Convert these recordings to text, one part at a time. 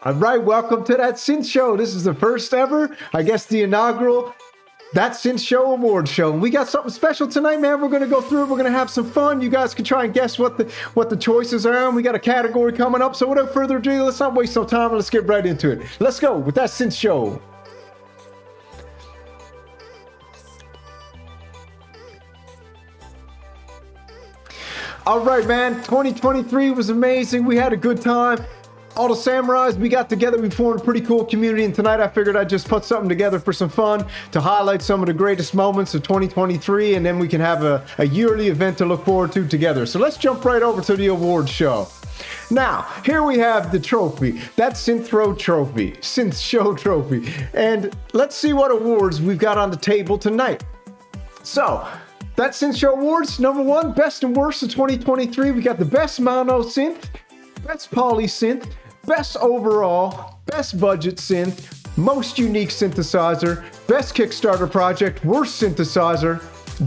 All right, welcome to That Synth Show. This is the first ever, I guess the inaugural That Synth Show award show. And we got something special tonight, man. We're going to go through it. We're going to have some fun. You guys can try and guess what the choices are. And we got a category coming up. So without further ado, let's not waste no time. Let's get right into it. Let's go with That Synth Show. All right, man. 2023 was amazing. We had a good time. All the samurais, we got together, we formed a pretty cool community, and tonight I figured I'd just put something together for some fun to highlight some of the greatest moments of 2023, and then we can have a yearly event to look forward to together. So let's jump right over to the awards show. Now, here we have the trophy, that Synth Show trophy, and let's see what awards we've got on the table tonight. So, that Synth Show awards, number one, best and worst of 2023, we got the best mono synth, best poly synth, best overall, best budget synth, most unique synthesizer, best Kickstarter project, worst synthesizer,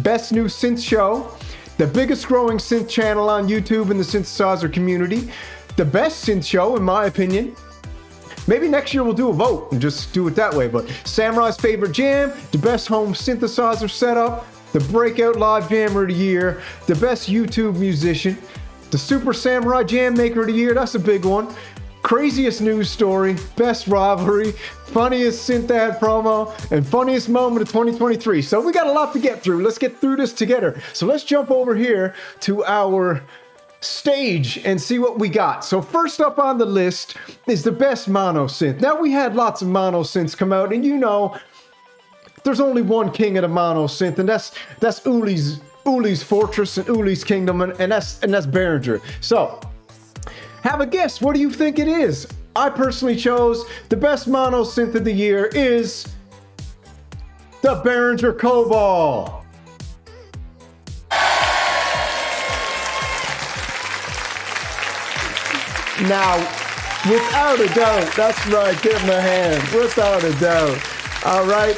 best new synth show, the biggest growing synth channel on YouTube in the synthesizer community, the best synth show in my opinion. Maybe next year we'll do a vote and just do it that way, but Samurai's favorite jam, the best home synthesizer setup, the breakout live jammer of the year, the best YouTube musician, the Super Samurai Jam Maker of the Year, that's a big one. Craziest news story, best rivalry, funniest synth ad promo, and funniest moment of 2023. So we got a lot to get through. Let's get through this together. So let's jump over here to our stage and see what we got. So first up on the list is the best mono synth. Now we had lots of mono synths come out, and you know, there's only one king of the mono synth, and that's Uli's Fortress and Uli's Kingdom, and that's Behringer. So, have a guess. What do you think it is? I personally chose the best mono synth of the year is the Behringer Cobalt. Now, without a doubt, that's right, give him a hand. Without a doubt. All right.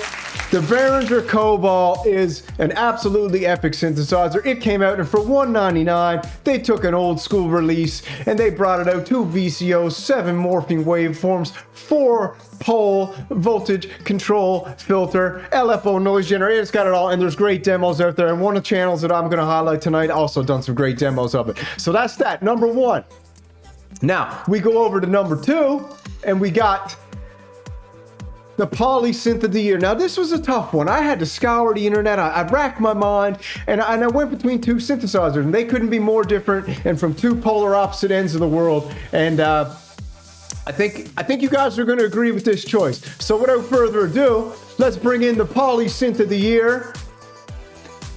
The Behringer Cobalt is an absolutely epic synthesizer. It came out, and for $199, they took an old school release and they brought it out, 2 VCOs, 7 morphing waveforms, 4 pole voltage control filter, LFO noise generator. It's got it all, and there's great demos out there. And one of the channels that I'm going to highlight tonight also done some great demos of it. So that's that, number one. Now, we go over to number 2, and we got the Poly Synth of the Year. Now, this was a tough one. I had to scour the internet. I racked my mind, and I went between 2 synthesizers, and they couldn't be more different and from 2 polar opposite ends of the world. And I think you guys are going to agree with this choice. So without further ado, let's bring in the Poly Synth of the Year,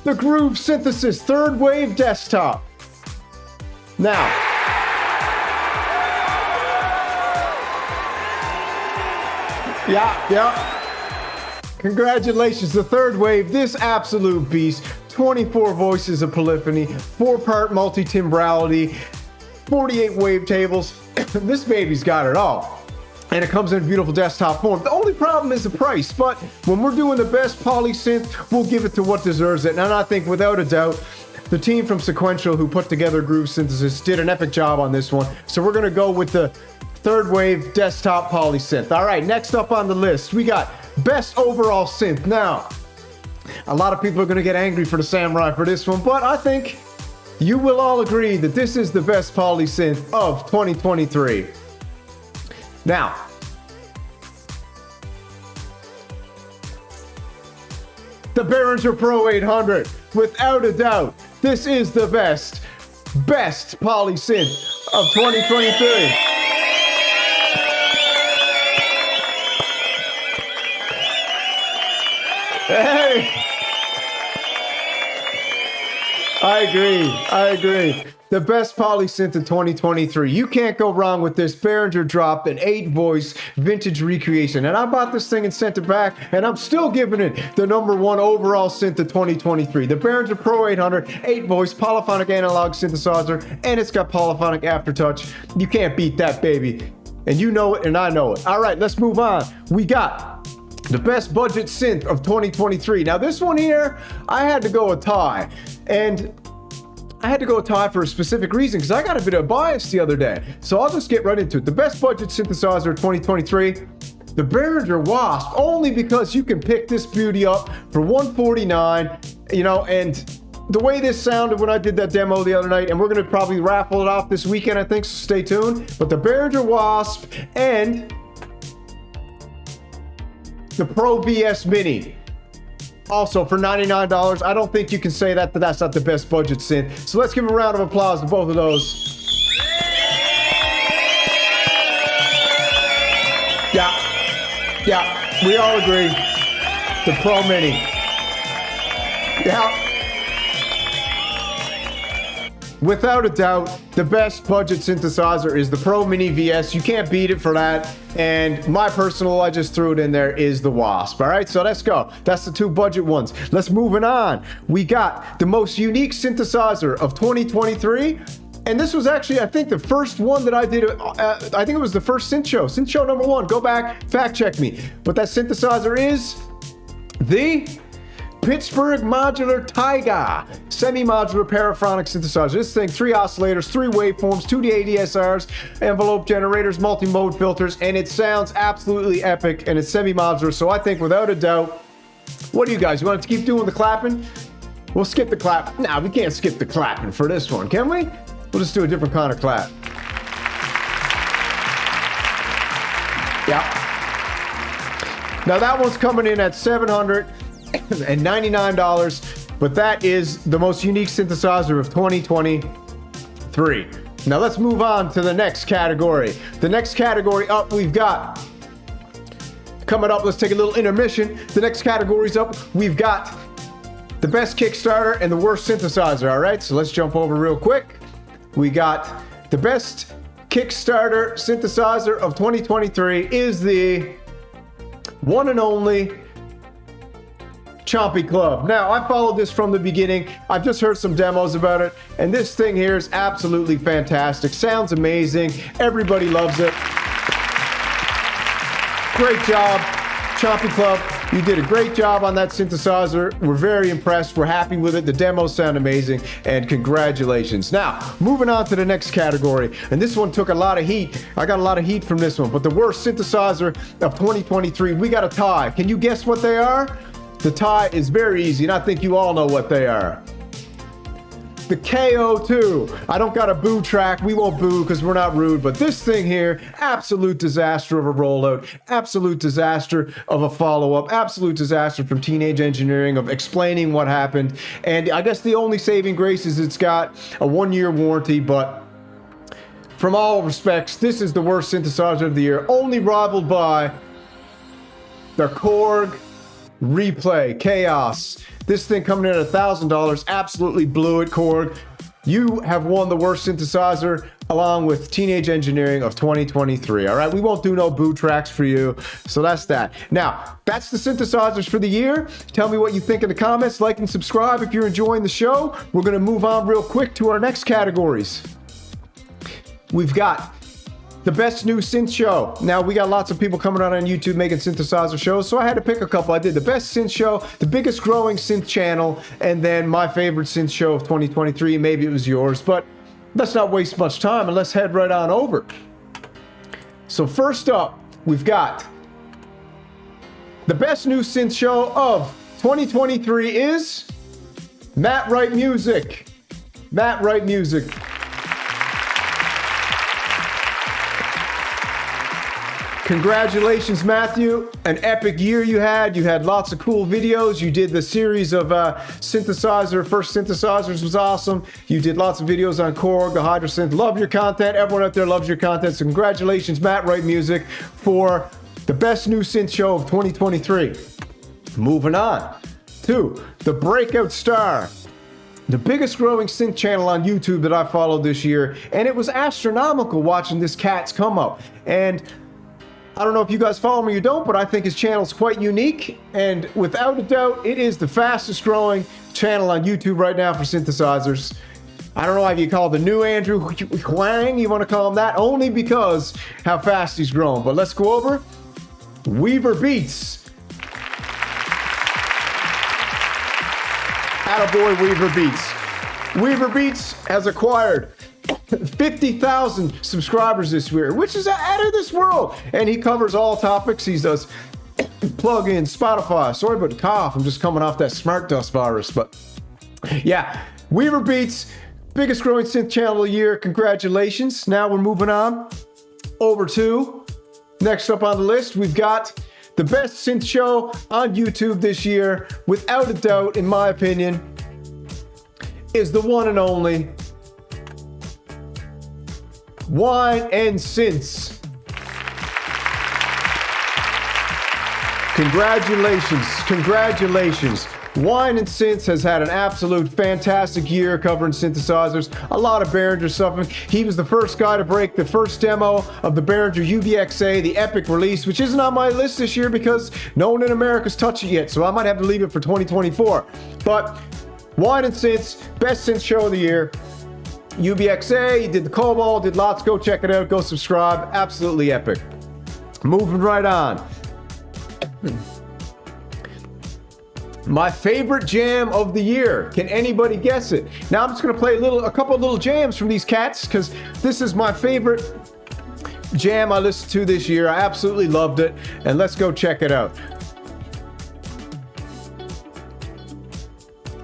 the Groove Synthesis 3rd Wave Desktop. Now, yeah. Congratulations, the 3rd Wave, this absolute beast. 24 voices of polyphony, 4-part multi-timbrality, 48 wavetables. This baby's got it all. And it comes in beautiful desktop form. The only problem is the price, but when we're doing the best poly synth, we'll give it to what deserves it. And I think without a doubt, the team from Sequential who put together Groove Synthesis did an epic job on this one. So we're gonna go with the 3rd Wave Desktop Poly Synth. All right, next up on the list, we got Best Overall Synth. Now, a lot of people are going to get angry for the Samurai for this one, but I think you will all agree that this is the best Poly Synth of 2023. Now, the Behringer Pro 800, without a doubt, this is the best Poly Synth of 2023. Hey! I agree. The best poly synth in 2023. You can't go wrong with this. Behringer dropped an 8-voice vintage recreation, and I bought this thing and sent it back, and I'm still giving it the number 1 overall synth of 2023. The Behringer Pro 800, 8-voice polyphonic analog synthesizer, and it's got polyphonic aftertouch. You can't beat that, baby. And you know it, and I know it. All right, let's move on. We got the best budget synth of 2023. Now this one here, I had to go a tie. And I had to go tie for a specific reason because I got a bit of bias the other day. So I'll just get right into it. The best budget synthesizer 2023, the Behringer Wasp, only because you can pick this beauty up for $149, you know, and the way this sounded when I did that demo the other night, and we're gonna probably raffle it off this weekend, I think, so stay tuned. But the Behringer Wasp and the Pro VS Mini, also for $99. I don't think you can say that that's not the best budget synth. So let's give a round of applause to both of those. Yeah, we all agree. The Pro Mini. Yeah. Without a doubt, the best budget synthesizer is the Pro Mini VS. You can't beat it for that. And my personal, I just threw it in there, is the Wasp. All right, so let's go. That's the two budget ones. Let's move on. We got the most unique synthesizer of 2023. And this was actually, I think, the first one that I did. I think it was the first synth show. Synth show number 1. Go back, fact check me. But that synthesizer is the Pittsburgh Modular Taiga semi-modular paraphonic synthesizer. This thing, 3 oscillators, 3 waveforms, 2 ADSRs, envelope generators, multi-mode filters, and it sounds absolutely epic, and it's semi-modular. So I think without a doubt, what do you guys, you want to keep doing the clapping? We'll skip the clap. Nah, we can't skip the clapping for this one, can we? We'll just do a different kind of clap. Yeah. Now that one's coming in at $799, but that is the most unique synthesizer of 2023. Now let's move on to the next category. The next category up, we've got, coming up, let's take a little intermission. The next category's up, we've got the best Kickstarter and the worst synthesizer, all right? So let's jump over real quick. We got the best Kickstarter synthesizer of 2023 is the one and only Chompy Club. Now, I followed this from the beginning. I've just heard some demos about it, and this thing here is absolutely fantastic. Sounds amazing. Everybody loves it. Great job, Chompy Club. You did a great job on that synthesizer. We're very impressed. We're happy with it. The demos sound amazing, and congratulations. Now, moving on to the next category, and this one took a lot of heat. I got a lot of heat from this one, but the worst synthesizer of 2023, we got a tie. Can you guess what they are? The tie is very easy, and I think you all know what they are. The KO2. I don't got a boo track. We won't boo because we're not rude, but this thing here, absolute disaster of a rollout, absolute disaster of a follow-up, absolute disaster from Teenage Engineering of explaining what happened. And I guess the only saving grace is it's got a 1-year warranty, but from all respects, this is the worst synthesizer of the year, only rivaled by the Korg Replay Chaos. This thing coming in at $1,000, absolutely blew it, Korg. You have won the worst synthesizer along with Teenage Engineering of 2023, all right? We won't do no boo tracks for you, so that's that. Now, that's the synthesizers for the year. Tell me what you think in the comments, like and subscribe if you're enjoying the show. We're gonna move on real quick to our next categories. We've got the best new synth show. Now, we got lots of people coming out on YouTube making synthesizer shows, so I had to pick a couple. I did the best synth show, the biggest growing synth channel, and then my favorite synth show of 2023. Maybe it was yours, but let's not waste much time and let's head right on over. So first up, we've got the best new synth show of 2023 is Matt Wright Music. Matt Wright Music. Congratulations, Matthew. An epic year you had. You had lots of cool videos. You did the series of synthesizer, first synthesizers was awesome. You did lots of videos on Korg, the Hydrosynth. Love your content. Everyone out there loves your content. So congratulations, Matt Wright Music, for the best new synth show of 2023. Moving on to the breakout star, the biggest growing synth channel on YouTube that I followed this year. And it was astronomical watching this cat's come up. And I don't know if you guys follow me or don't, but I think his channel is quite unique. And without a doubt, it is the fastest growing channel on YouTube right now for synthesizers. I don't know if you call it the new Andrew Huang, you want to call him that, only because how fast he's grown. But let's go over Weaver Beats. Attaboy, Weaver Beats. Weaver Beats has acquired 50,000 subscribers this year, which is out of this world. And he covers all topics. He does plugins, Spotify. Sorry about the cough. I'm just coming off that smart dust virus. But yeah, Weaver Beats, biggest growing synth channel of the year. Congratulations. Now we're moving on over to next up on the list. We've got the best synth show on YouTube this year, without a doubt, in my opinion, is the one and only Wine and Synths. Congratulations. Wine and Synths has had an absolute fantastic year covering synthesizers. A lot of Behringer stuff. He was the first guy to break the first demo of the Behringer UBXA, the Epic release, which isn't on my list this year because no one in America's touched it yet, so I might have to leave it for 2024. But Wine and Synths, best synth show of the year. UBXA, he did the Cobalt, did lots. Go check it out, go subscribe. Absolutely epic. Moving right on. My favorite jam of the year. Can anybody guess it? Now I'm just gonna play a couple of little jams from these cats because this is my favorite jam I listened to this year. I absolutely loved it, and let's go check it out.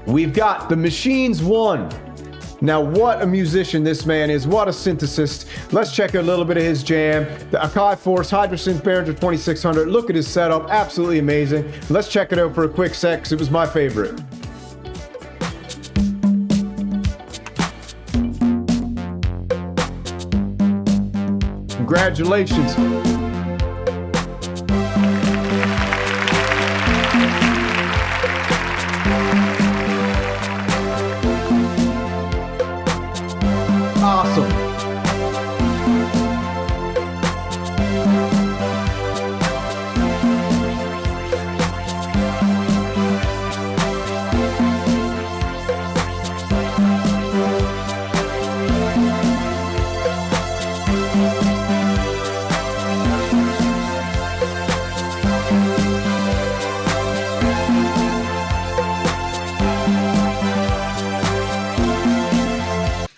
We've got the Machines 1. Now, what a musician this man is. What a synthesist. Let's check out a little bit of his jam. The Akai Force Hydrosynth Behringer 2600. Look at his setup. Absolutely amazing. Let's check it out for a quick sec because it was my favorite. Congratulations. Awesome.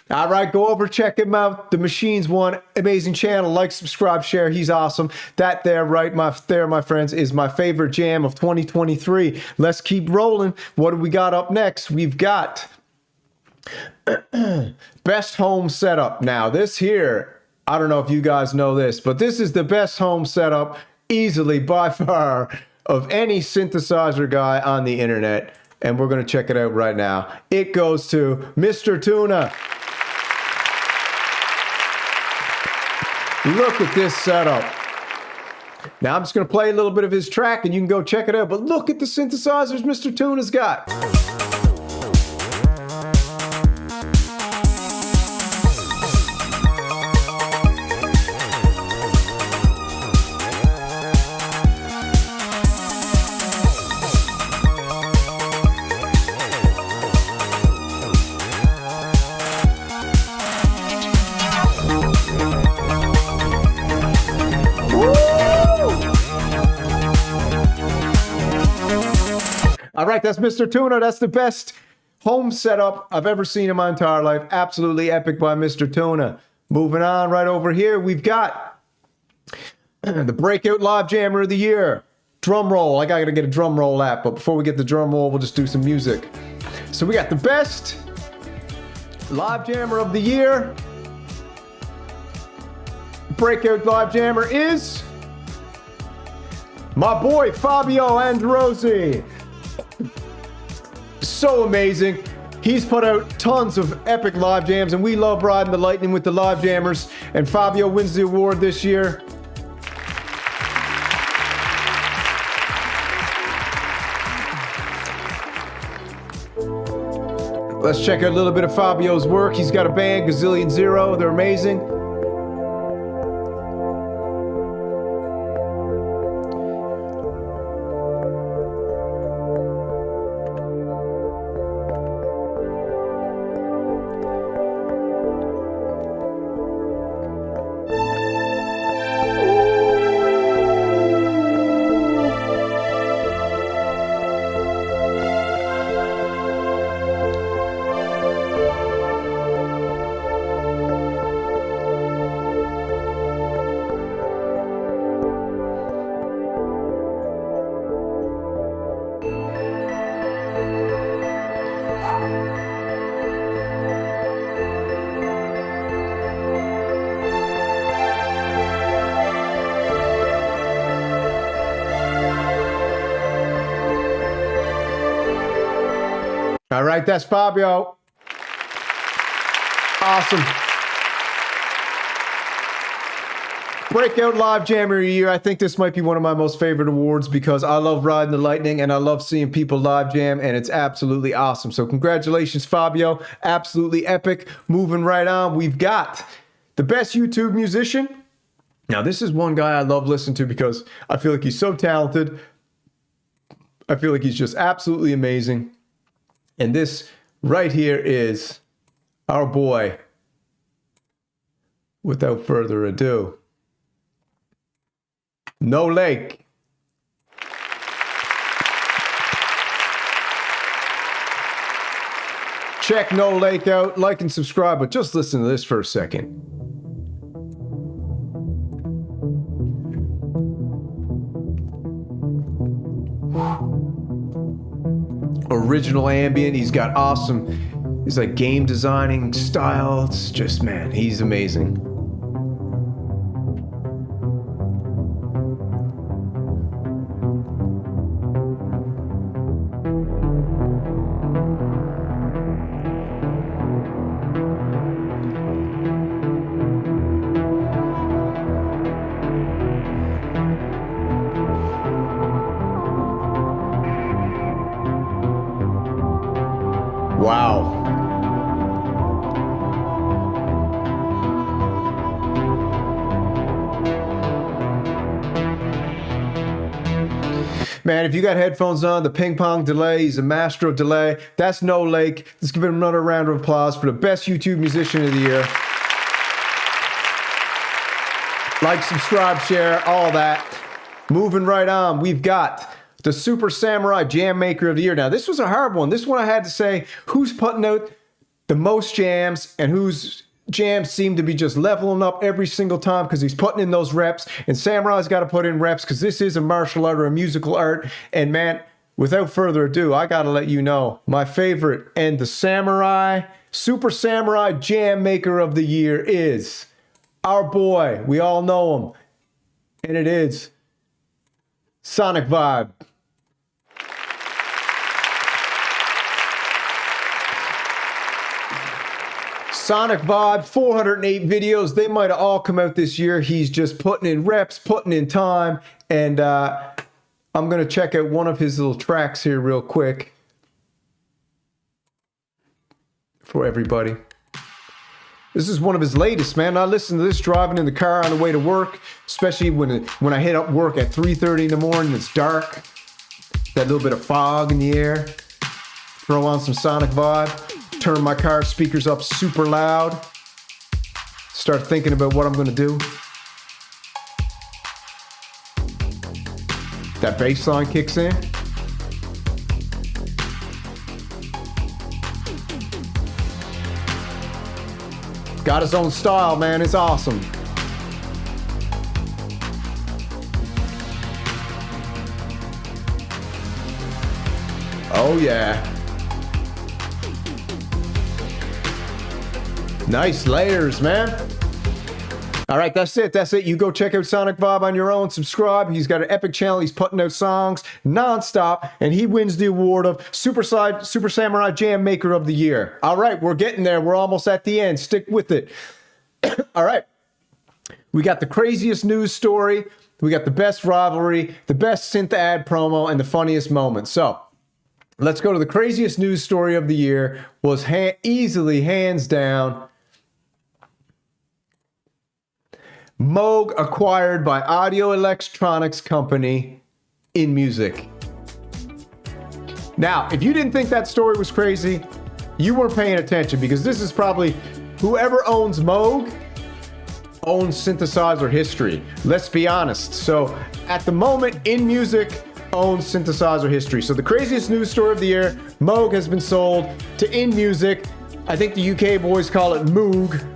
All right, go over, check him out. The Machines 1, amazing channel. Like, subscribe, share. He's awesome. That there, my friends, is my favorite jam of 2023. Let's keep rolling. What do we got up next? We've got best home setup. Now, this here, I don't know if you guys know this, but this is the best home setup, easily by far, of any synthesizer guy on the internet. And we're going to check it out right now. It goes to Mr. Tuna. Look at this setup. Now I'm just going to play a little bit of his track and you can go check it out. But look at the synthesizers Mr. Tuna's got. All right, that's Mr. Tuna. That's the best home setup I've ever seen in my entire life. Absolutely epic by Mr. Tuna. Moving on right over here, we've got the Breakout Live Jammer of the Year. Drum roll. I gotta get a drum roll app, but before we get the drum roll, we'll just do some music. So we got the best Live Jammer of the Year. Breakout Live Jammer is my boy Fabio Androsi. So amazing. He's put out tons of epic live jams, and we love riding the lightning with the live jammers. And Fabio wins the award this year. Let's check out a little bit of Fabio's work. He's got a band, Gazillion Zero. They're amazing. right, that's Fabio. Awesome. Breakout Live Jammer of the Year. I think this might be one of my most favorite awards because I love riding the lightning and I love seeing people live jam, and it's absolutely awesome. So congratulations, Fabio. Absolutely epic. Moving right on, we've got the best YouTube musician. Now, this is one guy I love listening to because I feel like he's so talented. I feel like he's just absolutely amazing. And this right here is our boy, without further ado, No Lake. Check No Lake out, like and subscribe, but just listen to this for a second. Original ambient, he's got awesome, he's like game designing style. It's just, man, he's amazing. Wow. Man, if you got headphones on, the ping pong delay, he's a master of delay. That's No Lake. Let's give him another round of applause for the best YouTube musician of the year. Like, subscribe, share, all that. Moving right on, we've got the Super Samurai Jam Maker of the Year. Now, this was a hard one. This one I had to say, who's putting out the most jams and whose jams seem to be just leveling up every single time because he's putting in those reps. And Samurai's got to put in reps because this is a martial art or a musical art. And man, without further ado, I got to let you know my favorite and the Super Samurai Jam Maker of the Year is our boy. We all know him. And it is Sonic Vibe. Sonic Vibe, 408 videos. They might have all come out this year. He's just putting in reps, putting in time. And I'm going to check out one of his little tracks here real quick for everybody. This is one of his latest, man. I listen to this driving in the car on the way to work, especially when I hit up work at 3:30 in the morning. It's dark. That little bit of fog in the air. Throw on some Sonic Vibe. Turn my car speakers up super loud. Start thinking about what I'm gonna do. That bass line kicks in. Got his own style, man. It's awesome. Oh yeah. Nice layers, man. All right, that's it. That's it. You go check out Sonic Vibe on your own. Subscribe. He's got an epic channel. He's putting out songs nonstop, and he wins the award of Super Samurai Jam Maker of the Year. All right, we're getting there. We're almost at the end. Stick with it. All right. We got the craziest news story. We got the best rivalry, the best synth ad promo, and the funniest moment. So let's go to the craziest news story of the year. Was easily, hands down, Moog acquired by audio electronics company In Music. Now, if you didn't think that story was crazy, you weren't paying attention, because this is probably whoever owns Moog owns synthesizer history. Let's be honest. So at the moment, In Music owns synthesizer history. So the craziest news story of the year, Moog has been sold to In Music. I think the UK boys call it Moog.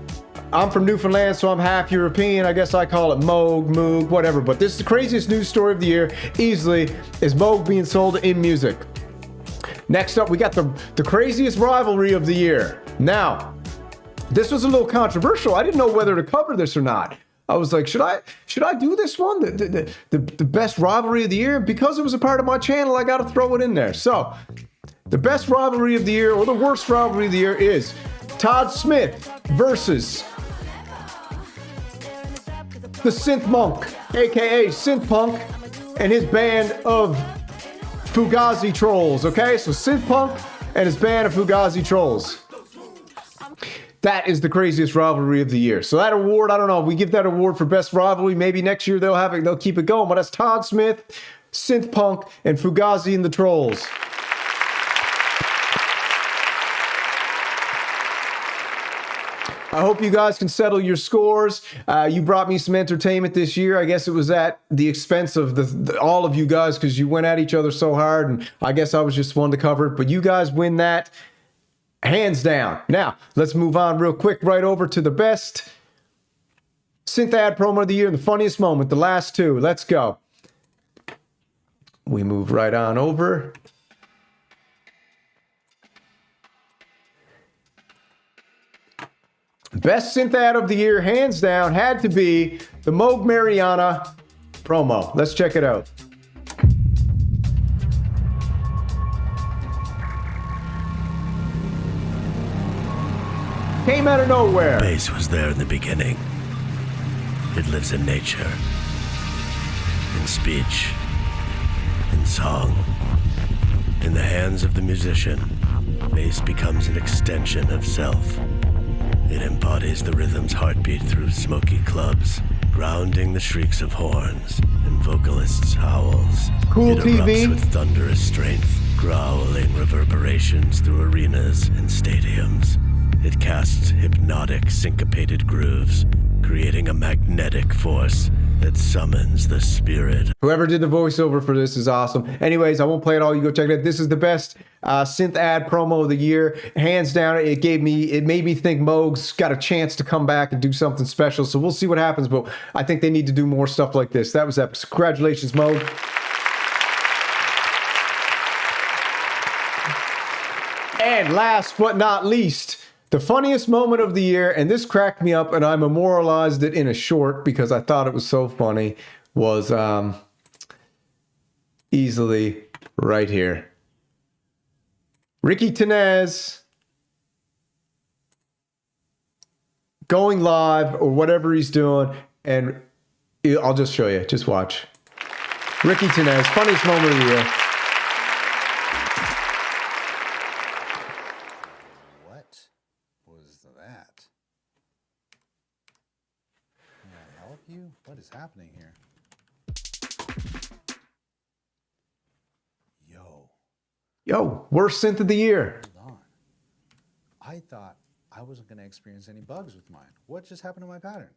I'm from Newfoundland, so I'm half European. I guess I call it Moog, whatever. But this is the craziest news story of the year, easily, is Moog being sold to In Music. Next up, we got the craziest rivalry of the year. Now, this was a little controversial. I didn't know whether to cover this or not. I was like, should I do this one? The best rivalry of the year? Because it was a part of my channel, I got to throw it in there. So, The best rivalry of the year, or the worst rivalry of the year, is Todd Smith versus the Synth Monk, aka Synth Punk, and his band of Fugazi trolls. Okay, so Synth Punk and his band of Fugazi trolls. That is the craziest rivalry of the year. So that award, I don't know, if we give that award for best rivalry, maybe next year they'll keep it going. But that's Todd Smith, Synth Punk, and Fugazi and the Trolls. I hope you guys can settle your scores. You brought me some entertainment this year. I guess it was at the expense of all of you guys because you went at each other so hard, and I guess I was just one to cover it. But you guys win that hands down. Now, let's move on real quick right over to the best synth ad promo of the year and the funniest moment, the last two. Let's go. We move right on over. Best synth ad of the year, hands down, had to be the Moog Mariana promo. Let's check it out. Came out of nowhere. Bass was there in the beginning. It lives in nature, in speech, in song. In the hands of the musician, bass becomes an extension of self. It embodies the rhythm's heartbeat through smoky clubs, grounding the shrieks of horns and vocalists' howls. Cool it erupts TV. with thunderous strength, growling reverberations through arenas and stadiums. It casts hypnotic, syncopated grooves, creating a magnetic force that summons the spirit. Whoever did the voiceover for this is awesome. Anyways, I won't play it all. You go check it out. This is the best synth ad promo of the year. Hands down, it made me think Moog's got a chance to come back and do something special. So we'll see what happens, but I think they need to do more stuff like this. That was epic. Congratulations, Moog. And last but not least, the funniest moment of the year, and this cracked me up, and I memorialized it in a short because I thought it was so funny, was easily right here. Ricky Tenez going live or whatever he's doing, and I'll just show you. Just watch. Ricky Tenez, funniest moment of the year. What is happening here? Yo, worst synth of the year. Hold on. I thought I wasn't going to experience any bugs with mine. What just happened to my pattern?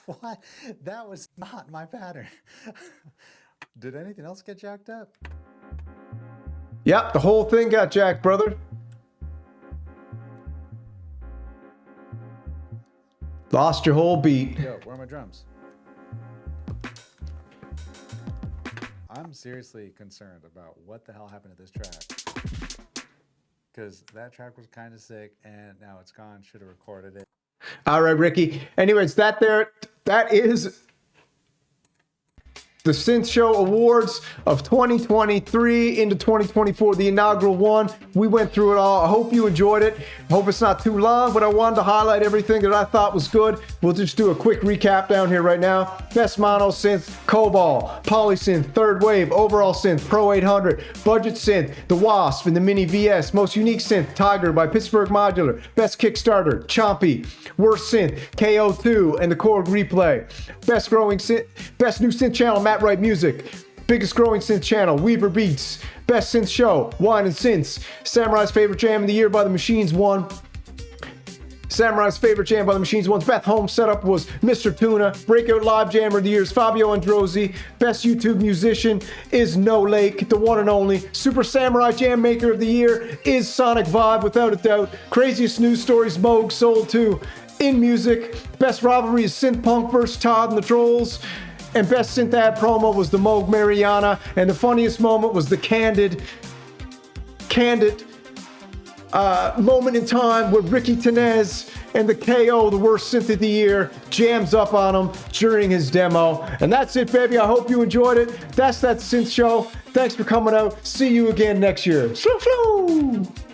What? That was not my pattern. Did anything else get jacked up? Yep, the whole thing got jacked, brother. Lost your whole beat. Yo, where are my drums? I'm seriously concerned about what the hell happened to this track. Because that track was kind of sick, and now it's gone. Should have recorded it. All right, Ricky. Anyways, that is the Synth Show Awards of 2023 into 2024, the inaugural one. We went through it all. I hope you enjoyed it. I hope it's not too long, but I wanted to highlight everything that I thought was good. We'll just do a quick recap down here right now. Best Mono Synth, Cobalt, Polysynth, Third Wave, Overall Synth, Pro 800, Budget Synth, the Wasp and the Mini VS, Most Unique Synth, Tiger by Pittsburgh Modular, Best Kickstarter, Chompy, Worst Synth, KO2 and the Korg Replay, Best Growing Synth, Best New Synth Channel, Matt Wright Music, Biggest Growing Synth Channel, Weaver Beats, Best Synth Show, Wine and Synths, Samurai's Favorite Jam of the Year by the Machines won. Samurai's Favorite Jam by the Machines won. Best Home Setup was Mr. Tuna. Breakout Live Jammer of the Year is Fabio Androsi. Best YouTube Musician is No Lake, the one and only. Super Samurai Jam Maker of the Year is Sonic Vibe, without a doubt. Craziest News Stories, Moog, Soul 2. In Music, Best Rivalry is Synth Punk vs. Todd and the Trolls. And Best Synth Ad Promo was the Moog Mariana. And the funniest moment was the candid moment in time where Ricky Tenez and the KO, the worst synth of the year, jams up on him during his demo. And that's it, baby. I hope you enjoyed it. That's that Synth Show. Thanks for coming out. See you again next year. Shoo, shoo.